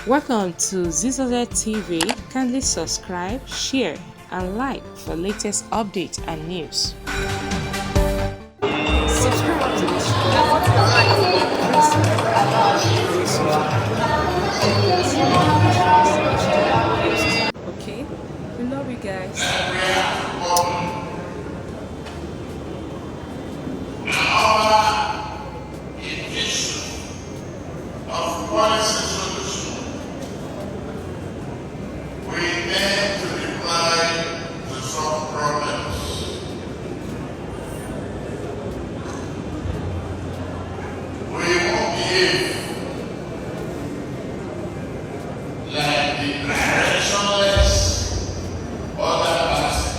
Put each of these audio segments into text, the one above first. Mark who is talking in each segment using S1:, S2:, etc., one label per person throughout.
S1: Welcome to ZZZ TV. Kindly subscribe, share, and like for latest updates and news. Subscribe to this channel. Okay, we love you guys.
S2: Of policy solution, we aim to reply to some problems. We won't behave like the directionless other person.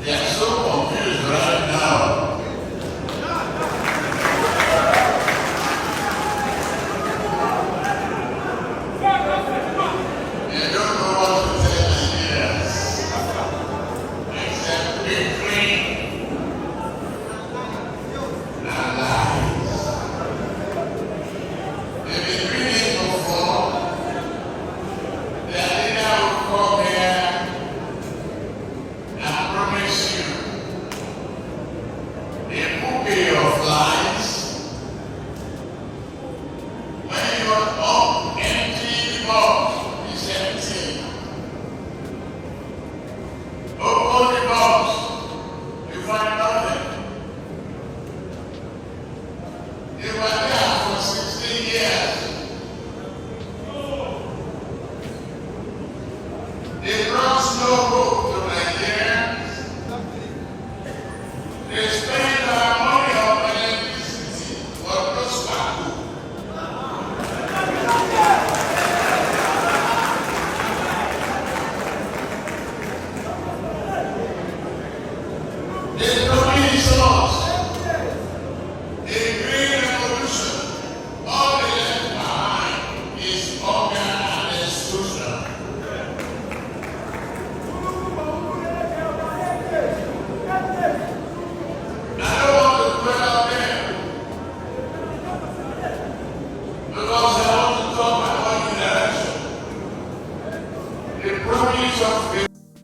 S2: They are so confused right now. They don't know what to tell Nigerians except victory and lies. They've been reading before. Their leader will come here and promise you a bouquet of lies. When you are up, empty the box is empty. Open the box, you find nothing. You were there for 16 years. They brought no hope to Nigerians. They spend our money on electricity, but no sparkle. They